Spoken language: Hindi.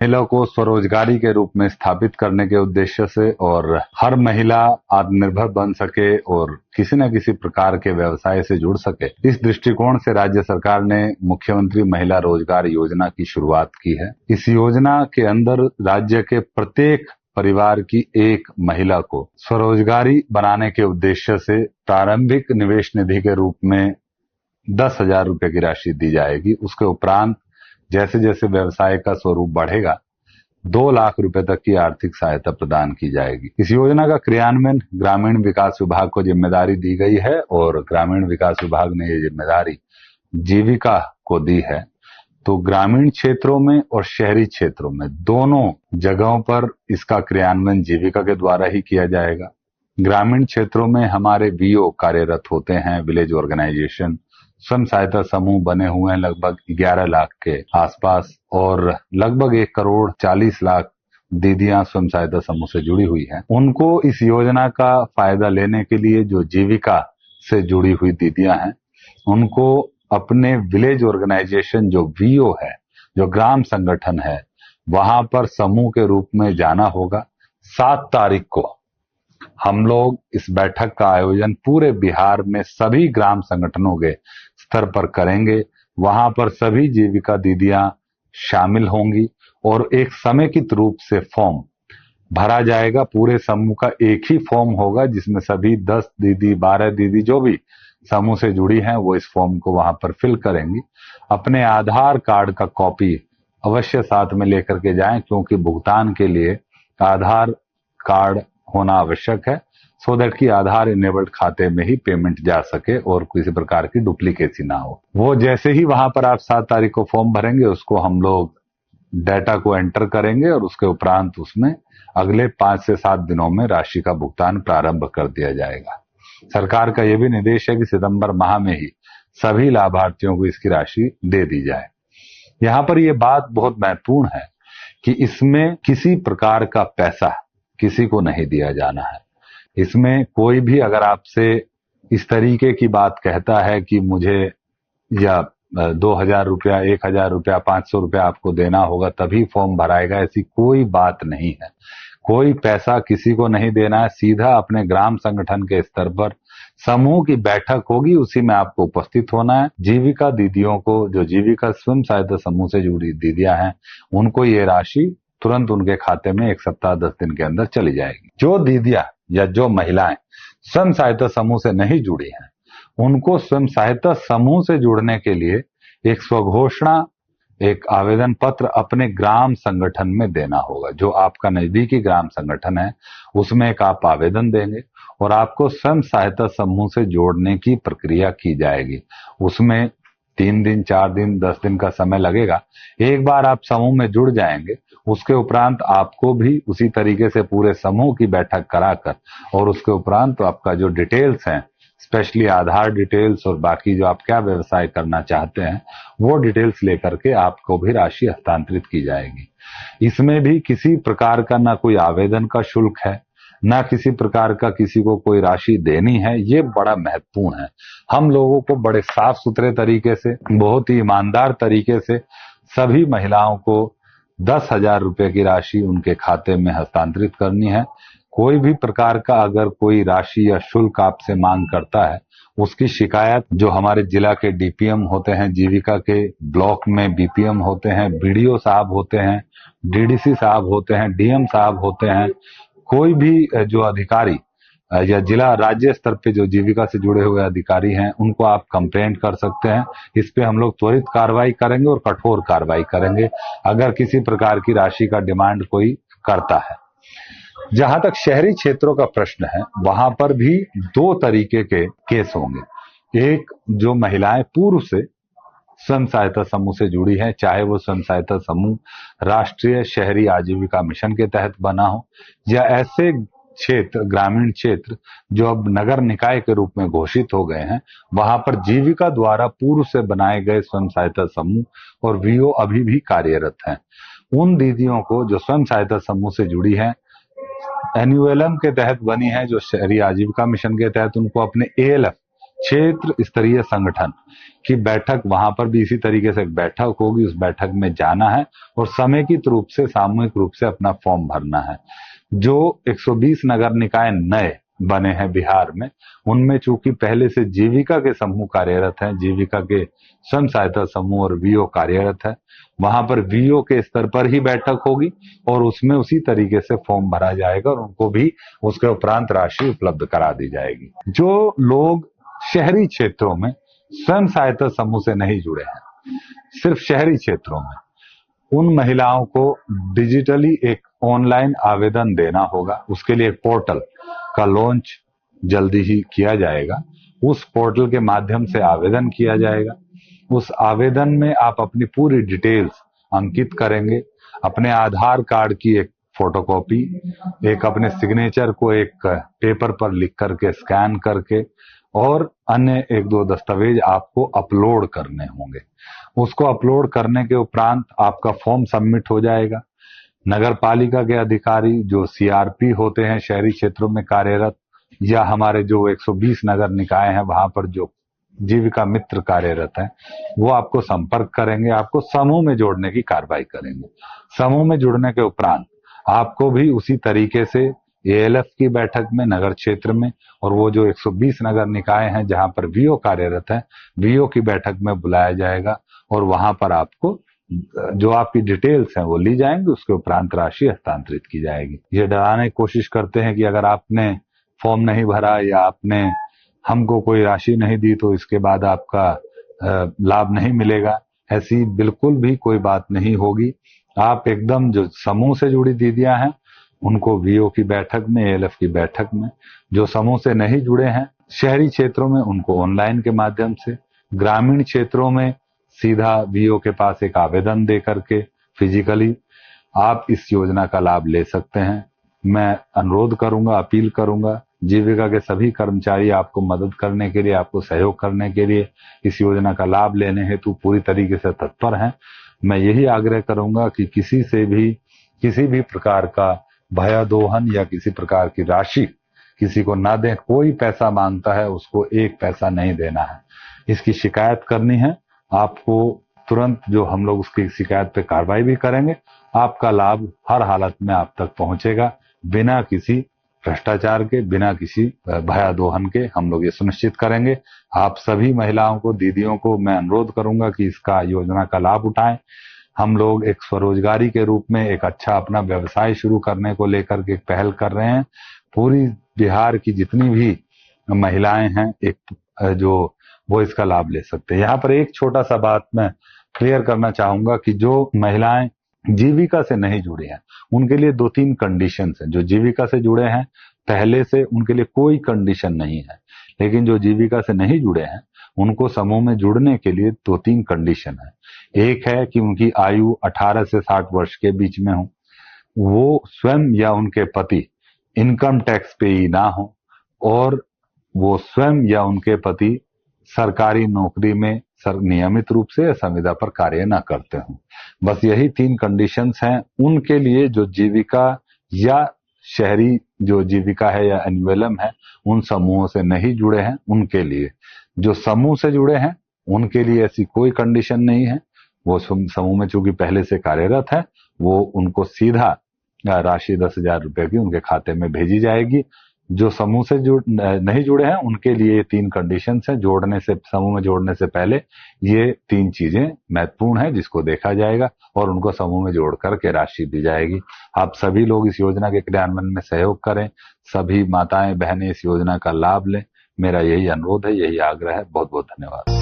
महिला को स्वरोजगारी के रूप में स्थापित करने के उद्देश्य से और हर महिला आत्मनिर्भर बन सके और किसी न किसी प्रकार के व्यवसाय से जुड़ सके, इस दृष्टिकोण से राज्य सरकार ने मुख्यमंत्री महिला रोजगार योजना की शुरुआत की है। इस योजना के अंदर राज्य के प्रत्येक परिवार की एक महिला को स्वरोजगारी बनाने के उद्देश्य से प्रारंभिक निवेश निधि के रूप में 10,000 रुपए की राशि दी जाएगी। उसके उपरांत जैसे जैसे व्यवसाय का स्वरूप बढ़ेगा 2 लाख रुपए तक की आर्थिक सहायता प्रदान की जाएगी। इस योजना का क्रियान्वयन ग्रामीण विकास विभाग को जिम्मेदारी दी गई है और ग्रामीण विकास विभाग ने ये जिम्मेदारी जीविका को दी है। तो ग्रामीण क्षेत्रों में और शहरी क्षेत्रों में दोनों जगहों पर इसका क्रियान्वयन जीविका के द्वारा ही किया जाएगा। ग्रामीण क्षेत्रों में हमारे वीओ कार्यरत होते हैं, विलेज ऑर्गेनाइजेशन, स्वयं सहायता समूह बने हुए हैं लगभग 11 लाख के आसपास और लगभग 1,40,00,000 दीदियां स्वयं सहायता समूह से जुड़ी हुई हैं। उनको इस योजना का फायदा लेने के लिए जो जीविका से जुड़ी हुई दीदियां हैं, उनको अपने विलेज ऑर्गेनाइजेशन जो वीओ है, जो ग्राम संगठन है, वहां पर समूह के रूप में जाना होगा। 7 तारीख को हम लोग इस बैठक का आयोजन पूरे बिहार में सभी ग्राम संगठनों के स्तर पर करेंगे। वहां पर सभी जीविका दीदियां शामिल होंगी और एक समेकित रूप से फॉर्म भरा जाएगा। पूरे समूह का एक ही फॉर्म होगा जिसमें सभी 10 दीदी, 12 दीदी जो भी समूह से जुड़ी हैं वो इस फॉर्म को वहां पर फिल करेंगी। अपने आधार कार्ड का कॉपी अवश्य साथ में लेकर के जाएं, क्योंकि भुगतान के लिए आधार कार्ड होना आवश्यक है, सो दैट कि आधार इनेबल्ड खाते में ही पेमेंट जा सके और किसी प्रकार की डुप्लीकेसी ना हो। वो जैसे ही वहां पर आप 7 तारीख को फॉर्म भरेंगे, उसको हम लोग डाटा को एंटर करेंगे और उसके उपरांत उसमें अगले 5 से 7 दिनों में राशि का भुगतान प्रारंभ कर दिया जाएगा। सरकार का यह भी निर्देश है कि सितंबर माह में ही सभी लाभार्थियों को इसकी राशि दे दी जाए। यहाँ पर यह बात बहुत महत्वपूर्ण है कि इसमें किसी प्रकार का पैसा किसी को नहीं दिया जाना है। इसमें कोई भी अगर आपसे इस तरीके की बात कहता है कि मुझे या 2,000 रुपया, 1,000 रुपया, 500 रुपया आपको देना होगा तभी फॉर्म भराएगा, ऐसी कोई बात नहीं है। कोई पैसा किसी को नहीं देना है। सीधा अपने ग्राम संगठन के स्तर पर समूह की बैठक होगी, उसी में आपको उपस्थित होना है। जीविका दीदियों को, जो जीविका स्वयं सहायता समूह से जुड़ी दीदियां हैं, उनको ये राशि तुरंत उनके खाते में 1 सप्ताह 10 दिन के अंदर चली जाएगी। जो दीदियां या जो महिलाएं स्वयं सहायता समूह से नहीं जुड़ी हैं, उनको स्वयं सहायता समूह से जुड़ने के लिए एक स्वघोषणा, एक आवेदन पत्र अपने ग्राम संगठन में देना होगा। जो आपका नजदीकी ग्राम संगठन है उसमें एक आप आवेदन देंगे और आपको स्वयं सहायता समूह से जोड़ने की प्रक्रिया की जाएगी। उसमें 3 दिन, 4 दिन, 10 दिन का समय लगेगा। एक बार आप समूह में जुड़ जाएंगे, उसके उपरांत आपको भी उसी तरीके से पूरे समूह की बैठक कराकर और उसके उपरांत आपका जो डिटेल्स हैं, स्पेशली आधार डिटेल्स और बाकी जो आप क्या व्यवसाय करना चाहते हैं, वो डिटेल्स लेकर के आपको भी राशि हस्तांतरित की जाएगी। इसमें भी किसी प्रकार का ना कोई आवेदन का शुल्क है, ना किसी प्रकार का किसी को कोई राशि देनी है। ये बड़ा महत्वपूर्ण है। हम लोगों को बड़े साफ सुथरे तरीके से, बहुत ही ईमानदार तरीके से सभी महिलाओं को 10,000 रुपए की राशि उनके खाते में हस्तांतरित करनी है। कोई भी प्रकार का अगर कोई राशि या शुल्क आपसे मांग करता है, उसकी शिकायत जो हमारे जिला के डीपीएम होते हैं, जीविका के ब्लॉक में बीपीएम होते हैं, बीडीओ साहब होते हैं, डीडीसी साहब होते हैं, डीएम साहब होते हैं, कोई भी जो अधिकारी या जिला राज्य स्तर पे जो जीविका से जुड़े हुए अधिकारी हैं, उनको आप कंप्लेंट कर सकते हैं। इस पे हम लोग त्वरित कार्रवाई करेंगे और कठोर कार्रवाई करेंगे अगर किसी प्रकार की राशि का डिमांड कोई करता है। जहां तक शहरी क्षेत्रों का प्रश्न है, वहां पर भी 2 तरीके के केस होंगे। एक, जो महिलाएं पूर्व से स्वयं सहायता समूह से जुड़ी हैं, चाहे वो स्वयं सहायता समूह राष्ट्रीय शहरी आजीविका मिशन के तहत बना हो या ऐसे क्षेत्र, ग्रामीण क्षेत्र जो अब नगर निकाय के रूप में घोषित हो गए हैं, वहां पर जीविका द्वारा पूर्व से बनाए गए स्वयं सहायता समूह और वीओ अभी भी कार्यरत हैं। उन दीदियों को जो स्वयं सहायता समूह से जुड़ी हैं, एनयूएलएम के तहत बनी है, जो शहरी आजीविका मिशन के तहत, उनको अपने एएलएफ क्षेत्र स्तरीय संगठन की बैठक, वहां पर भी इसी तरीके से एक बैठक होगी। उस बैठक में जाना है और समेकित रूप से, सामूहिक रूप से अपना फॉर्म भरना है। जो 120 नगर निकाय नए बने हैं बिहार में, उनमें चूंकि पहले से जीविका के समूह कार्यरत हैं, जीविका के स्वयं सहायता समूह और वीओ कार्यरत है, वहां पर वीओ के स्तर पर ही बैठक होगी और उसमें उसी तरीके से फॉर्म भरा जाएगा और उनको भी उसके उपरांत राशि उपलब्ध करा दी जाएगी। जो लोग शहरी क्षेत्रों में स्वयं सहायता समूह से नहीं जुड़े हैं, सिर्फ शहरी क्षेत्रों में, उन महिलाओं को डिजिटली एक ऑनलाइन आवेदन देना होगा। उसके लिए एक पोर्टल का लॉन्च जल्दी ही किया जाएगा। उस पोर्टल के माध्यम से आवेदन किया जाएगा। उस आवेदन में आप अपनी पूरी डिटेल्स अंकित करेंगे, अपने आधार कार्ड की एक फोटोकॉपी, एक अपने सिग्नेचर को एक पेपर पर लिख करके स्कैन करके और अन्य एक दो दस्तावेज आपको अपलोड करने होंगे। उसको अपलोड करने के उपरांत आपका फॉर्म सबमिट हो जाएगा। नगर पालिका के अधिकारी जो सीआरपी होते हैं शहरी क्षेत्रों में कार्यरत, या हमारे जो 120 नगर निकाय हैं वहां पर जो जीविका मित्र कार्यरत हैं, वो आपको संपर्क करेंगे, आपको समूह में जोड़ने की कार्रवाई करेंगे। समूह में जुड़ने के उपरांत आपको भी उसी तरीके से एएलएफ की बैठक में नगर क्षेत्र में, और वो जो 120 नगर निकाय हैं जहां पर वीओ कार्यरत है, वीओ की बैठक में बुलाया जाएगा और वहां पर आपको जो आपकी डिटेल्स हैं वो ली जाएंगी। उसके उपरांत राशि हस्तांतरित की जाएगी। ये डराने की कोशिश करते हैं कि अगर आपने फॉर्म नहीं भरा या आपने हमको कोई राशि नहीं दी तो इसके बाद आपका लाभ नहीं मिलेगा। ऐसी बिल्कुल भी कोई बात नहीं होगी। आप एकदम जो समूह से जुड़ी दीदियां हैं उनको वीओ की बैठक में, एएलएफ की बैठक में, जो समूह से नहीं जुड़े हैं शहरी क्षेत्रों में उनको ऑनलाइन के माध्यम से, ग्रामीण क्षेत्रों में सीधा वीओ के पास एक आवेदन दे करके फिजिकली आप इस योजना का लाभ ले सकते हैं। मैं अनुरोध करूंगा, अपील करूंगा, जीविका के सभी कर्मचारी आपको मदद करने के लिए, आपको सहयोग करने के लिए, इस योजना का लाभ लेने हेतु पूरी तरीके से तत्पर हैं। मैं यही आग्रह करूंगा कि किसी से भी किसी भी प्रकार का भयादोहन या किसी प्रकार की राशि किसी को ना दें। कोई पैसा मांगता है उसको एक पैसा नहीं देना है। इसकी शिकायत करनी है आपको तुरंत, जो हम लोग उसकी शिकायत पे कार्रवाई भी करेंगे। आपका लाभ हर हालत में आप तक पहुंचेगा, बिना किसी भ्रष्टाचार के, बिना किसी भयादोहन के हम लोग ये सुनिश्चित करेंगे। आप सभी महिलाओं को, दीदियों को मैं अनुरोध करूंगा कि इसका योजना का लाभ उठाएं। हम लोग एक स्वरोजगारी के रूप में एक अच्छा अपना व्यवसाय शुरू करने को लेकर के पहल कर रहे हैं। पूरी बिहार की जितनी भी महिलाएं हैं एक जो वो इसका लाभ ले सकते हैं। यहाँ पर एक छोटा सा बात मैं क्लियर करना चाहूंगा कि जो महिलाएं जीविका से नहीं जुड़ी हैं उनके लिए 2-3 कंडीशंस हैं। जो जीविका से जुड़े हैं पहले से उनके लिए कोई कंडीशन नहीं है, लेकिन जो जीविका से नहीं जुड़े हैं उनको समूह में जुड़ने के लिए 2-3 कंडीशन है। एक है कि उनकी आयु 18 से 60 वर्ष के बीच में हो, वो स्वयं या उनके पति इनकम टैक्स पेयी ना हो, और वो स्वयं या उनके पति सरकारी नौकरी में नियमित रूप से या संविदा पर कार्य न करते हों। बस यही 3 कंडीशंस हैं उनके लिए जो जीविका या शहरी जो जीविका है या एन्युअलम है उन समूहों से नहीं जुड़े हैं उनके लिए। जो समूह से जुड़े हैं उनके लिए ऐसी कोई कंडीशन नहीं है। वो समूह में चूंकि पहले से कार्यरत है, वो उनको सीधा राशि 10,000 रुपए की उनके खाते में भेजी जाएगी। जो समूह से नहीं जुड़े हैं उनके लिए ये 3 कंडीशंस हैं। जोड़ने से, समूह में जोड़ने से पहले ये 3 चीजें महत्वपूर्ण है जिसको देखा जाएगा और उनको समूह में जोड़ करके राशि दी जाएगी। आप सभी लोग इस योजना के क्रियान्वयन में सहयोग करें। सभी माताएं बहनें इस योजना का लाभ लें। मेरा यही अनुरोध है, यही आग्रह है। बहुत बहुत धन्यवाद।